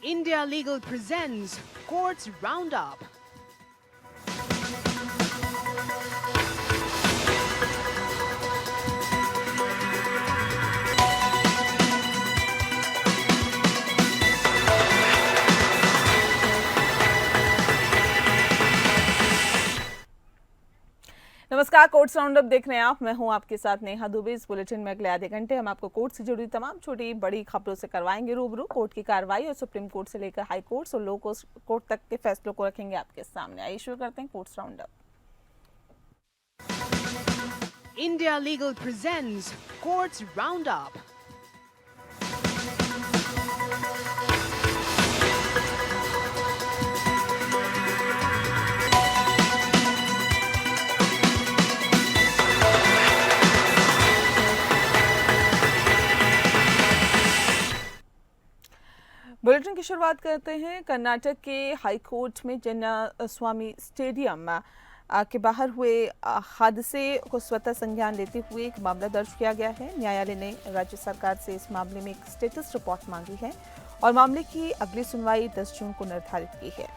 India Legal presents Courts Roundup. नमस्कार, courts roundup देख रहे हैं आप। मैं हूं आपके साथ नेहा दुबे। इस बुलेटिन में अगले आधे घंटे हम आपको कोर्ट से जुड़ी तमाम छोटी बड़ी खबरों से करवाएंगे रूबरू। कोर्ट की कार्रवाई और सुप्रीम कोर्ट से लेकर हाई कोर्ट और लो कोर्ट तक के फैसलों को रखेंगे आपके सामने। आइए शुरू करते हैं courts roundup. India Legal presents Courts Roundup. Bulletin की शुरुआत करते हैं कर्नाटक के हाई कोर्ट में चिन्नास्वामी स्टेडियम के बाहर हुए हादसे को स्वतः संज्ञान लेते हुए एक मामला दर्ज किया गया है। न्यायालय ने राज्य सरकार से इस मामले में एक स्टेटस रिपोर्ट मांगी है और मामले की अगली सुनवाई 10 जून को निर्धारित की है।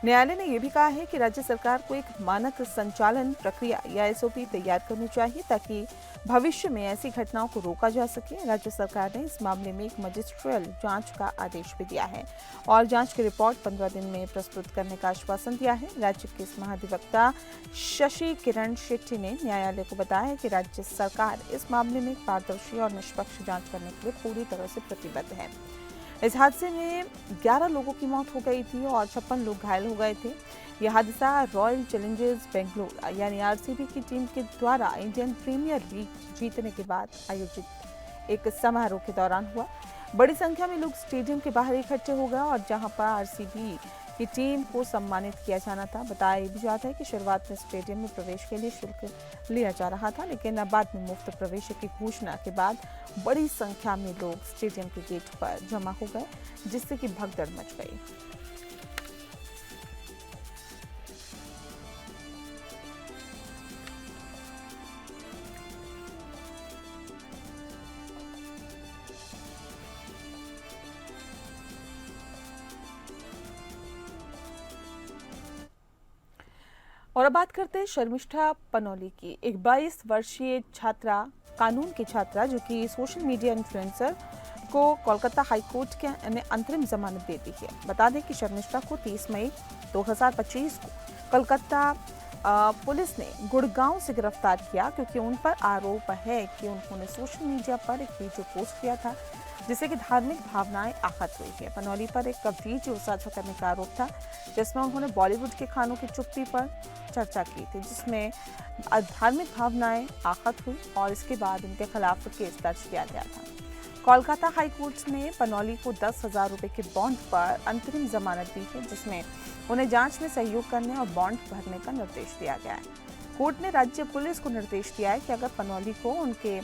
न्यायालय ने यह भी कहा है कि राज्य सरकार को एक मानक संचालन प्रक्रिया या एसओपी तैयार करनी चाहिए ताकि भविष्य में ऐसी घटनाओं को रोका जा सके। राज्य सरकार ने इस मामले में एक मजिस्ट्रियल जांच का आदेश भी दिया है और जांच की रिपोर्ट 15 दिन में प्रस्तुत करने का आश्वासन दिया है। राज्य के इस महाधिवक्ता शशि किरण शेट्टी ने न्यायालय को बताया कि राज्य सरकार इस मामले में पारदर्शी और निष्पक्ष जांच करने के लिए पूरी तरह से प्रतिबद्ध है। इस हादसे में 11 लोगों की मौत हो गई थी और 56 लोग घायल हो गए थे। यह हादसा रॉयल चैलेंजर्स बेंगलुरु यानी आरसीबी की टीम के द्वारा इंडियन प्रीमियर लीग जीतने के बाद आयोजित एक समारोह के दौरान हुआ। बड़ी संख्या में लोग स्टेडियम के बाहर इकट्ठे हो गए और जहां पर आरसीबी की टीम को सम्मानित किया जाना था। बताया भी जाता है कि शुरुआत में स्टेडियम में प्रवेश के लिए शुल्क लिया जा रहा था, लेकिन बाद में मुफ्त प्रवेश की घोषणा के बाद बड़ी संख्या में लोग स्टेडियम के गेट पर जमा हो गए, जिससे कि भगदड़ मच गई। और अब बात करते हैं शर्मिष्ठा पनौली की। एक 22 वर्षीय छात्रा, कानून की छात्रा, जो कि सोशल मीडिया इन्फ्लुएंसर को कोलकाता हाई कोर्ट के ने अंतरिम जमानत दे दी है। बता दें कि शर्मिष्ठा को 30 मई 2025 को कोलकाता पुलिस ने गुड़गांव से गिरफ्तार किया क्योंकि उन पर आरोप है कि उन्होंने सोशल मीडिया पर एक वीडियो पोस्ट किया था जिससे कि धार्मिक भावनाएं आहत हुई है। पनौली पर एक वीडियो साझा करने का आरोप था जिसमें उन्होंने बॉलीवुड के खानों की चुप्पी पर चर्चा की थी, जिसमें धार्मिक भावनाएं आहत हुई और इसके बाद उनके खिलाफ केस दर्ज किया गया था। कोलकाता हाई कोर्ट ने पनौली को 10,000 रुपए के बॉन्ड पर अंतरिम जमानत दी है, जिसमें उन्हें जांच में सहयोग करने और बॉन्ड भरने का निर्देश दिया गया है। कोर्ट ने राज्य पुलिस को निर्देश दिया है कि अगर पनौली को उनके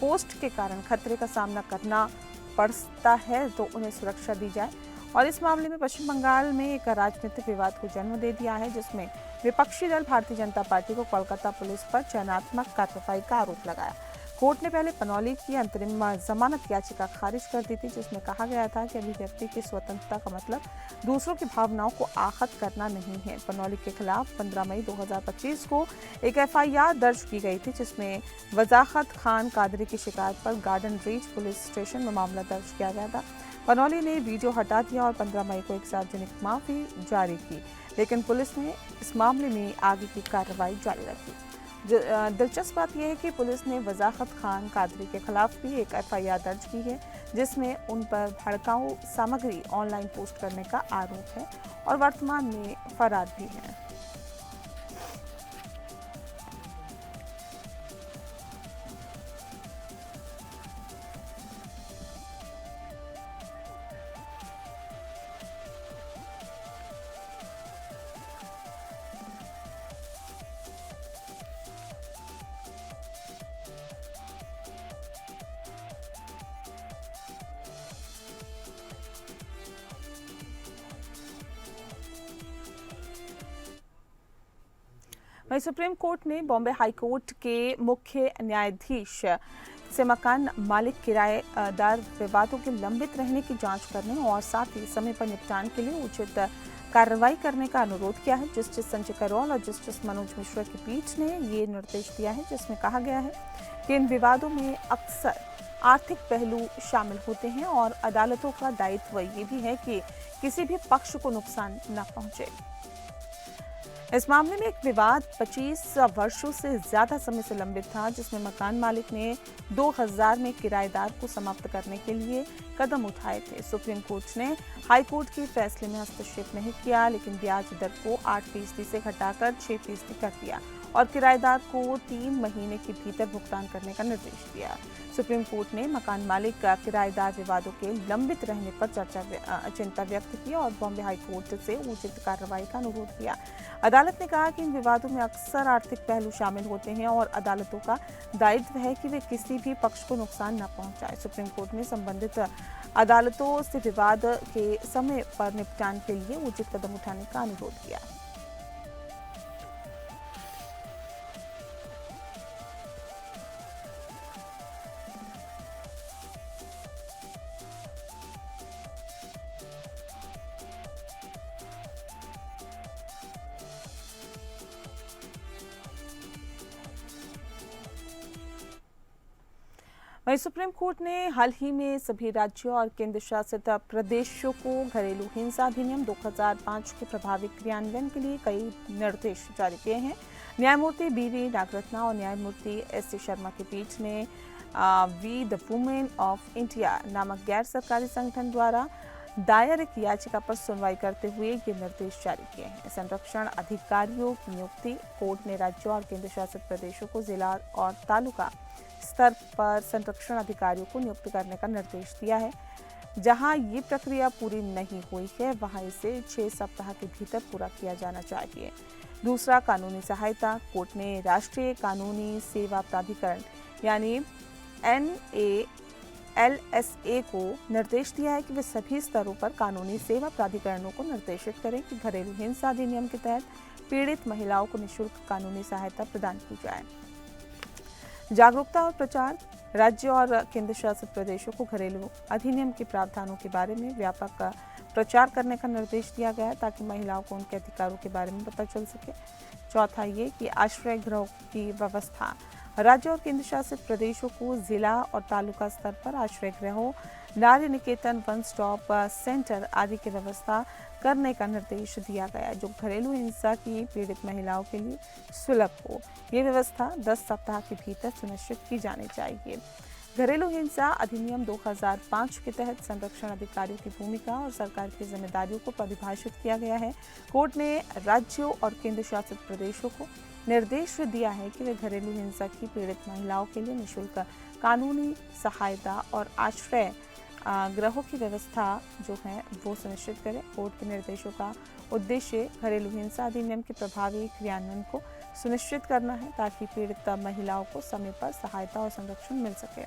पोस्ट के कारण खतरे का सामना करना पड़ता है तो उन्हें सुरक्षा दी जाए। और इस मामले में पश्चिम बंगाल में एक राजनीतिक विवाद को जन्म दे दिया है, जिसमें विपक्षी दल भारतीय जनता पार्टी को कोलकाता पुलिस पर चयनात्मक कार्रवाई का आरोप लगाया। कोर्ट ने पहले पनौली की अंतरिम जमानत याचिका खारिज कर दी थी, जिसमें कहा गया था कि अभिव्यक्ति की स्वतंत्रता का मतलब दूसरों की भावनाओं को आहत करना नहीं है। पनौली के खिलाफ 15 मई 2025 को एक एफआईआर दर्ज की गई थी, जिसमें वजाहत खान कादरी की शिकायत पर गार्डन रीच पुलिस स्टेशन में मामला दर्ज किया गया था। पनौली ने वीडियो हटा दिया और 15 मई को एक सार्वजनिक माफी जारी की, लेकिन पुलिस ने इस मामले में आगे की कार्रवाई जारी रखी। दिलचस्प बात यह है कि पुलिस ने वजाहत खान कादरी के खिलाफ भी एक एफआईआर दर्ज की है, जिसमें उन पर भड़काऊ सामग्री ऑनलाइन पोस्ट करने का आरोप है और वर्तमान में फरार भी है। वहीं सुप्रीम कोर्ट ने बॉम्बे हाई कोर्ट के मुख्य न्यायाधीश से मकान मालिक किराएदार विवादों के लंबित रहने की जांच करने और साथ ही समय पर निपटान के लिए उचित कार्रवाई करने का अनुरोध किया है। जस्टिस संजय करोल और जस्टिस मनोज मिश्रा की पीठ ने ये निर्देश दिया है, जिसमें कहा गया है कि इन विवादों में अक्सर आर्थिक पहलू शामिल होते हैं और अदालतों का दायित्व ये भी है कि किसी भी पक्ष को नुकसान न पहुंचे। इस मामले में एक विवाद 25 वर्षों से ज्यादा समय से लंबित था, जिसमें मकान मालिक ने 2000 में किराएदार को समाप्त करने के लिए कदम उठाए थे। सुप्रीम कोर्ट ने हाई कोर्ट के फैसले में हस्तक्षेप नहीं किया, लेकिन ब्याज दर को 8% से घटाकर 6% कर दिया और किराएदार को 3 महीने के भीतर भुगतान करने का निर्देश दिया। सुप्रीम कोर्ट ने मकान मालिक का किराएदार विवादों के लंबित रहने पर चिंता व्यक्त की और बॉम्बे हाई कोर्ट से उचित कार्रवाई का अनुरोध किया। अदालत ने कहा कि इन विवादों में अक्सर आर्थिक पहलू शामिल होते हैं और अदालतों का दायित्व है कि वे किसी भी पक्ष को नुकसान न पहुंचाए। सुप्रीम कोर्ट ने संबंधित अदालतों से विवाद के समय पर निपटान के लिए उचित कदम उठाने का अनुरोध किया। वहीं सुप्रीम कोर्ट ने हाल ही में सभी राज्यों और केंद्र शासित प्रदेशों को घरेलू हिंसा अधिनियम 2005 के प्रभावी क्रियान्वयन के लिए कई निर्देश जारी किए हैं। न्यायमूर्ति बी.वी. नागरत्ना और न्यायमूर्ति एस.सी. शर्मा की पीठ ने we the women of India नामक गैर सरकारी संगठन द्वारा दायर एक याचिका पर सुनवाई करते हुए ये निर्देश जारी किए हैं। संरक्षण अधिकारियों की नियुक्ति कोर्ट ने राज्यों और केंद्र शासित प्रदेशों को जिला और तालुका स्तर पर संरक्षण अधिकारियों को नियुक्त करने का निर्देश दिया है। जहां ये प्रक्रिया पूरी नहीं हुई है, वहां इसे 6 सप्ताह के भीतर पूरा किया जाना चाहिए। दूसरा, कानूनी सहायता। कोर्ट ने राष्ट्रीय कानूनी सेवा प्राधिकरण यानी NALSA को निर्देश दिया है कि वे सभी स्तरों पर कानूनी सेवा प्राधिकरणों को निर्देशित करें कि घरेलू हिंसा अधिनियम के तहत पीड़ित महिलाओं को निःशुल्क कानूनी सहायता प्रदान की जाए। जागरूकता और प्रचार। राज्य और केंद्र शासित प्रदेशों को घरेलू अधिनियम के प्रावधानों के बारे में व्यापक प्रचार करने का निर्देश दिया गया है ताकि महिलाओं को उनके अधिकारों के बारे में पता चल सके। चौथा, ये कि आश्रय गृह की व्यवस्था। राज्य और केंद्र शासित प्रदेशों को जिला और तालुका स्तर पर आश्रय गृहों, नारी निकेतन, वन स्टॉप सेंटर आदि की व्यवस्था करने का निर्देश दिया गया है, जो घरेलू हिंसा की पीड़ित महिलाओं के लिए सुलभ हो। ये व्यवस्था 10 सप्ताह के भीतर सुनिश्चित की जानी चाहिए। घरेलू हिंसा अधिनियम 2005 के तहत संरक्षण अधिकारियों की भूमिका और सरकार की जिम्मेदारियों को परिभाषित किया गया है। कोर्ट ने राज्यों और केंद्र शासित प्रदेशों को निर्देश दिया है कि वे घरेलू हिंसा की पीड़ित महिलाओं के लिए निःशुल्क कानूनी सहायता और आश्रय गृहों की व्यवस्था जो है वो सुनिश्चित करें। कोर्ट के निर्देशों का उद्देश्य घरेलू हिंसा अधिनियम के प्रभावी क्रियान्वयन को सुनिश्चित करना है ताकि पीड़ित महिलाओं को समय पर सहायता और संरक्षण मिल सके।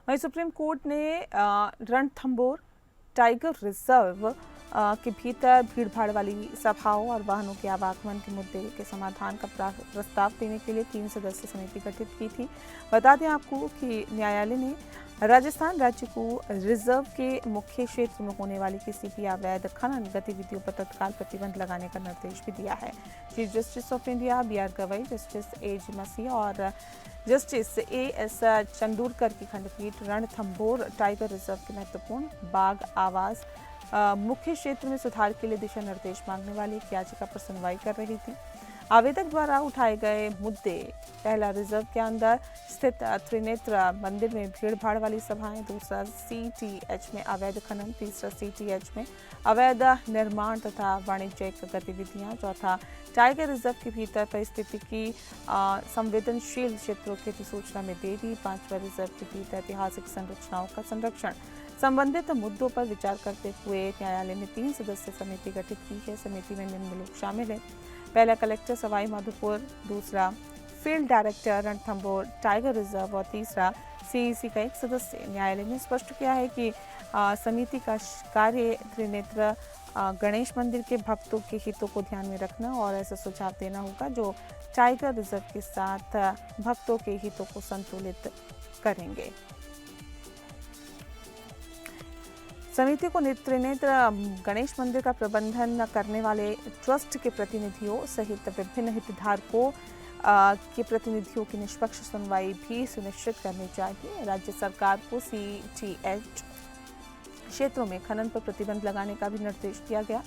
वहीं सुप्रीम कोर्ट ने रणथंभौर टाइगर रिजर्व के भीतर भीड़भाड़ वाली सभाओं और वाहनों के आवागमन के मुद्दे के समाधान का प्रस्ताव देने के लिए 3 सदस्यीय समिति गठित की थी। बता दें आपको कि न्यायालय ने राजस्थान राज्य को रिजर्व के मुख्य क्षेत्र में होने वाली किसी भी अवैध खनन गतिविधियों पर तत्काल प्रतिबंध लगाने का निर्देश भी दिया है। Chief justice of India B.R. Gavai, justice A.G. मसीह और जस्टिस A.S. चंदूरकर की खंडपीठ रणथंभौर टाइगर रिजर्व के महत्वपूर्ण बाघ आवास मुख्य क्षेत्र में सुधार के लिए दिशा निर्देश मांगने वाली एक याचिका पर सुनवाई कर रही थी। आवेदक द्वारा उठाए गए मुद्दे: पहला, रिजर्व के अंदर स्थित त्रिनेत्र मंदिर में भीड़भाड़ वाली सभाएं। दूसरा, CTH में अवैध खनन। तीसरा, CTH में अवैध निर्माण तथा वाणिज्यिक गतिविधियां। चौथा, टाइगर रिजर्व के भीतर परिस्थिति की संवेदनशील क्षेत्रों की अधिसूचना में देरी। पांचवा, रिजर्व के भीतर ऐतिहासिक संरचनाओं का संरक्षण। संबंधित मुद्दों पर विचार करते हुए न्यायालय ने 3 सदस्यीय समिति गठित की है। समिति में निम्न लोग शामिल हैं: पहला, कलेक्टर सवाई माधोपुर। दूसरा, field director Ranthambore tiger reserve और तीसरा सीईसी का एक सदस्य। न्यायालय ने स्पष्ट किया है कि समिति का कार्य त्रिनेत्र गणेश मंदिर के भक्तों के हितों को ध्यान में रखना और ऐसा सुझाव देना होगा जो टाइगर रिजर्व के साथ भक्तों के हितों को संतुलित करेंगे। समिति को त्रिनेत्र गणेश मंदिर का प्रबंधन करने वाले ट्रस्ट के प्रतिनिधियों सहित विभिन्न हितधारकों के प्रतिनिधियों की निष्पक्ष सुनवाई भी सुनिश्चित करनी चाहिए। राज्य सरकार को सीटीएच क्षेत्रों में खनन पर प्रतिबंध लगाने का भी निर्देश दिया गया।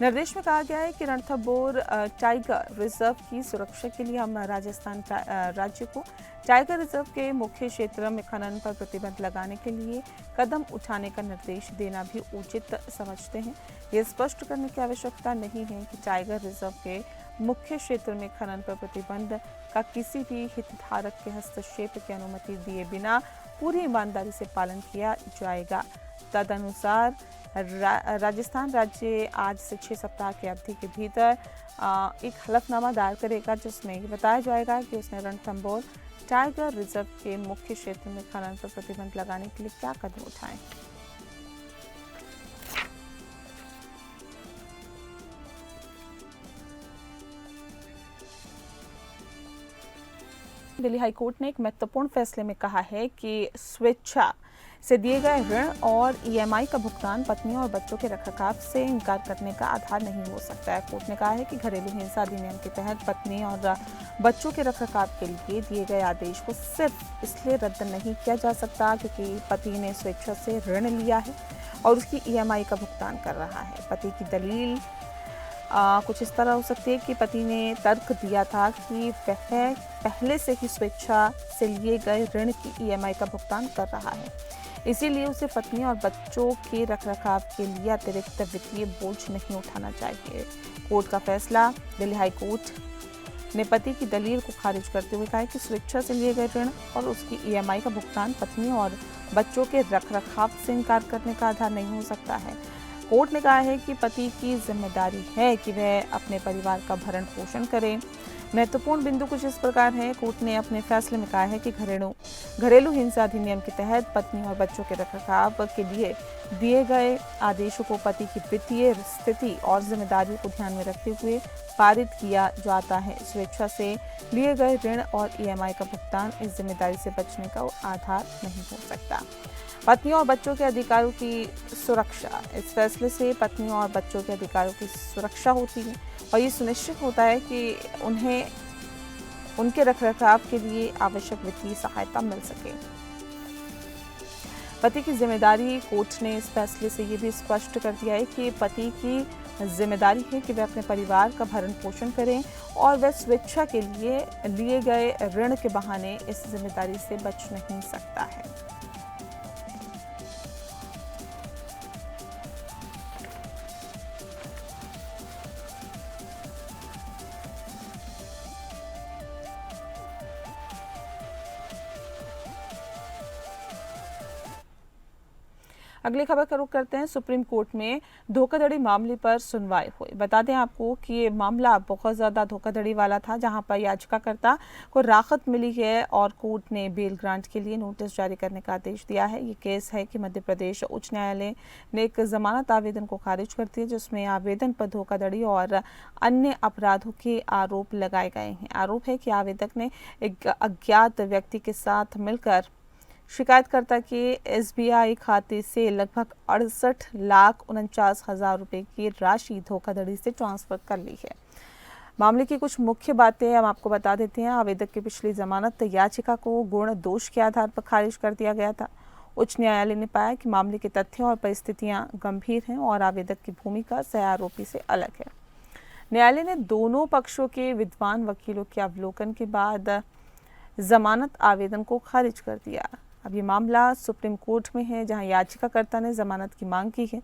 निर्देश में कहा गया है कि रणथंभौर टाइगर रिजर्व की सुरक्षा के लिए हम राजस्थान राज्य को टाइगर रिजर्व के मुख्य क्षेत्र में खनन पर प्रतिबंध लगाने के लिए कदम उठाने का निर्देश देना भी उचित समझते हैं। ये स्पष्ट करने की आवश्यकता नहीं है कि टाइगर रिजर्व के मुख्य क्षेत्र में खनन पर प्रतिबंध का किसी भी हितधारक के हस्तक्षेप की अनुमति दिए बिना पूरी ईमानदारी से पालन किया जाएगा। तदनुसार राजस्थान राज्य आज से 6 सप्ताह की अवधि के भीतर एक हलफनामा दायर करेगा जिसमें ये बताया जाएगा कि उसने रणथंभौर टाइगर रिजर्व के मुख्य क्षेत्र में खनन पर प्रतिबंध लगाने के लिए क्या कदम उठाए। दिल्ली हाईकोर्ट ने एक महत्वपूर्ण फैसले में कहा है कि स्वेच्छा से दिए गए ऋण और ईएमआई का भुगतान पत्नी और बच्चों के रखरखाव से इनकार करने का आधार नहीं हो सकता है। कोर्ट ने कहा है कि घरेलू हिंसा अधिनियम के तहत पत्नी और बच्चों के रखरखाव के लिए दिए गए आदेश को सिर्फ इसलिए रद्द नहीं किया जा सकता क्योंकि पति ने स्वेच्छा से ऋण लिया है और उसकी ईएमआई का भुगतान कर रहा है। पति की दलील कुछ इस तरह हो सकती है कि पति ने तर्क दिया था कि वह पहले से ही स्वेच्छा से लिए गए ऋण की ईएमआई का भुगतान कर रहा है, इसीलिए उसे पत्नी और बच्चों के रखरखाव के लिए अतिरिक्त वित्तीय बोझ नहीं उठाना चाहिए। कोर्ट का फैसला। दिल्ली हाई कोर्ट ने पति की दलील को खारिज करते हुए कहा है कि स्वेच्छा से लिए गए ऋण और उसकी ईएमआई का भुगतान पत्नी और बच्चों के रखरखाव से इनकार करने का आधार नहीं हो सकता है। कोर्ट ने कहा है कि पति की जिम्मेदारी है कि वह अपने परिवार का भरण पोषण करे। महत्वपूर्ण बिंदु कुछ इस प्रकार है। कोर्ट ने अपने फैसले में कहा है कि घरेलू हिंसा अधिनियम के तहत पत्नी और बच्चों के रखरखाव के लिए दिए गए आदेशों को पति की वित्तीय स्थिति और जिम्मेदारियों को ध्यान में रखते हुए पारित किया जाता है। स्वेच्छा से लिए गए ऋण और ईएमआई का भुगतान इस जिम्मेदारी से बचने का आधार नहीं हो सकता। पत्नी और बच्चों के अधिकारों की सुरक्षा। इस फैसले से पत्नी और बच्चों के अधिकारों की सुरक्षा होती है और ये सुनिश्चित होता है कि उन्हें उनके रखरखाव के लिए आवश्यक वित्तीय सहायता मिल सके। पति की जिम्मेदारी। कोर्ट ने इस फैसले से ये भी स्पष्ट कर दिया है कि पति की जिम्मेदारी है कि वह अपने परिवार का भरण पोषण करें और वह स्वेच्छा के लिए गए ऋण के बहाने इस जिम्मेदारी से बच नहीं सकता है। अगली खबर का रुख करते हैं। सुप्रीम कोर्ट में धोखाधड़ी मामले पर सुनवाई हुई। बता दें आपको कि ये मामला बहुत ज़्यादा धोखाधड़ी वाला था, जहां पर याचिकाकर्ता को राहत मिली है और कोर्ट ने बेल ग्रांट के लिए नोटिस जारी करने का आदेश दिया है। ये केस है कि मध्य प्रदेश उच्च न्यायालय ने एक जमानत आवेदन को खारिज कर दिया, जिसमें आवेदन पर धोखाधड़ी और अन्य अपराधों के आरोप लगाए गए हैं। आरोप है कि आवेदक ने एक अज्ञात व्यक्ति के साथ मिलकर शिकायतकर्ता के एसबीआई खाते से लगभग 68,49,000 रुपए की राशि धोखाधड़ी से ट्रांसफर कर ली है। मामले की कुछ मुख्य बातें हम आपको बता देते हैं। आवेदक की पिछली जमानत याचिका को गुण दोष के आधार पर खारिज कर दिया गया था। उच्च न्यायालय ने पाया कि मामले के तथ्य और परिस्थितियां गंभीर हैं और आवेदक की भूमिका सह आरोपी से अलग है। न्यायालय ने दोनों पक्षों के विद्वान वकीलों के अवलोकन के बाद जमानत आवेदन को खारिज कर दिया। अब ये मामला सुप्रीम कोर्ट में है, जहां याचिकाकर्ता ने जमानत की मांग की है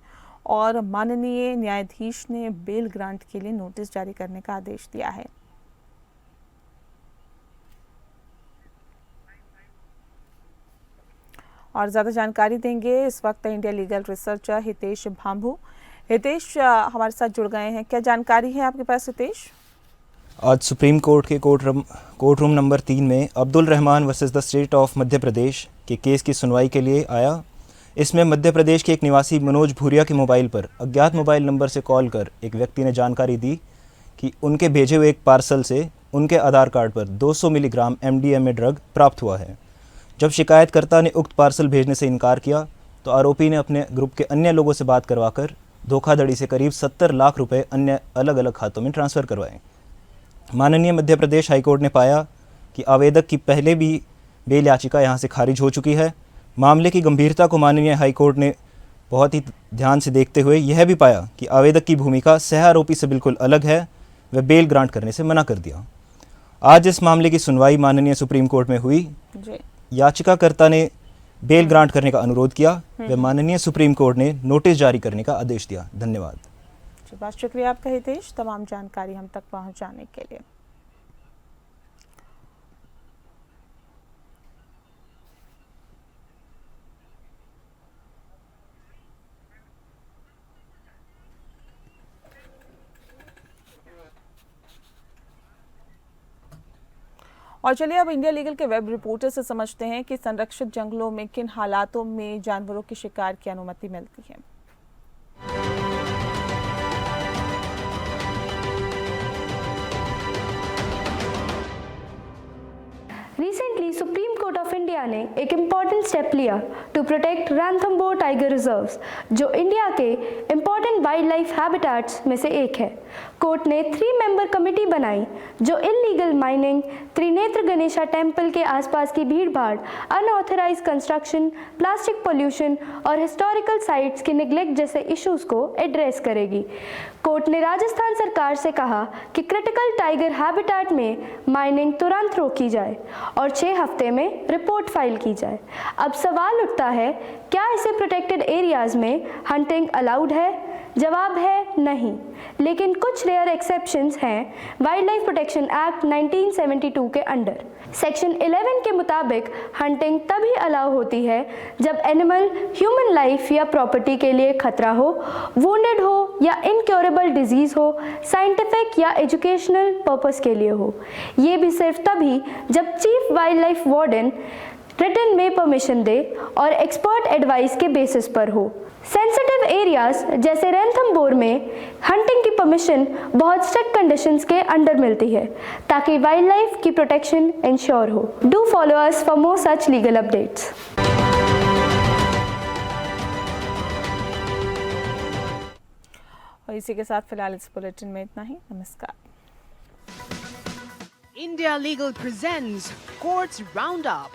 और माननीय न्यायाधीश ने बेल ग्रांट के लिए नोटिस जारी करने का आदेश दिया है। और ज़्यादा जानकारी देंगे इस वक्त India legal researcher Hitesh Bhambhu. Hitesh हमारे साथ जुड़ गए हैं। क्या जानकारी है आपके पास हितेश? आज सुप्रीम कोर्ट के कोर्ट रूम नंबर 3 में Abdul Rahman versus the state of Madhya Pradesh के केस की सुनवाई के लिए आया। इसमें मध्य प्रदेश के एक निवासी मनोज भूरिया के मोबाइल पर अज्ञात मोबाइल नंबर से कॉल कर एक व्यक्ति ने जानकारी दी कि उनके भेजे हुए एक पार्सल से उनके आधार कार्ड पर 200 मिलीग्राम MDMA ड्रग प्राप्त हुआ है। जब शिकायतकर्ता ने उक्त पार्सल भेजने से इनकार किया तो आरोपी ने अपने ग्रुप के अन्य लोगों से बात करवाकर धोखाधड़ी से करीब 70 लाख रुपए अन्य अलग अलग खातों में ट्रांसफ़र करवाए। माननीय मध्य प्रदेश हाईकोर्ट ने पाया कि आवेदक की पहले भी बेल याचिका यहां से खारिज हो चुकी है। मामले की गंभीरता को माननीय हाईकोर्ट ने बहुत ही ध्यान से देखते हुए यह भी पाया कि आवेदक की भूमिका सह आरोपी से बिल्कुल अलग है, वह बेल ग्रांट करने से मना कर दिया। आज इस मामले की सुनवाई माननीय सुप्रीम कोर्ट में हुई। याचिकाकर्ता ने बेल ग्रांट करने का अनुरोध किया व माननीय सुप्रीम कोर्ट ने नोटिस जारी करने का आदेश दिया। धन्यवाद। बहुत शुक्रिया आपका हितेश, तमाम जानकारी हम तक पहुंचाने के लिए। और चलिए अब इंडिया लीगल के वेब रिपोर्टर से समझते हैं कि संरक्षित जंगलों में किन हालातों में जानवरों के शिकार की अनुमति मिलती है। Recently, Supreme Court of India ने एक इम्पॉर्टेंट स्टेप लिया टू प्रोटेक्ट रैंथमबोर टाइगर रिजर्व्स, जो इंडिया के इम्पॉर्टेंट वाइल्ड लाइफ हैबिटेट्स में से एक है। कोर्ट ने 3 मेंबर कमेटी बनाई जो illegal mining, Trinetra Ganesha temple के आसपास की भीड़भाड़, अनऑथराइज कंस्ट्रक्शन, प्लास्टिक पोल्यूशन और हिस्टोरिकल साइट्स के निगलेक्ट जैसे इश्यूज को एड्रेस करेगी। कोर्ट ने राजस्थान सरकार से कहा कि क्रिटिकल टाइगर हैबिटेट में माइनिंग तुरंत रोकी जाए और 6 हफ्ते में रिपोर्ट फाइल की जाए। अब सवाल उठता है, क्या ऐसे प्रोटेक्टेड एरियाज में हंटिंग अलाउड है? जवाब है नहीं, लेकिन कुछ रेयर एक्सेप्शंस हैं वाइल्ड लाइफ प्रोटेक्शन एक्ट 1972 के अंडर। सेक्शन 11 के मुताबिक हंटिंग तभी अलाउ होती है जब एनिमल ह्यूमन लाइफ या प्रॉपर्टी के लिए खतरा हो, वुंडेड हो या इनक्योरेबल डिजीज हो, साइंटिफिक या एजुकेशनल पर्पस के लिए हो। ये भी सिर्फ तभी जब chief wild life warden written में परमिशन दे और एक्सपर्ट एडवाइस के बेसिस पर हो। सेंसिटिव एरियाज जैसे रैंथमबोर में हंटिंग की परमिशन बहुत स्ट्रिक्ट कंडीशंस के अंडर मिलती है ताकि वाइल्ड लाइफ की प्रोटेक्शन इंश्योर हो। Do follow us for more such legal updates. और इसी के साथ फिलहाल इस बुलेटिन में इतना ही। नमस्कार। India Legal presents Courts Roundup.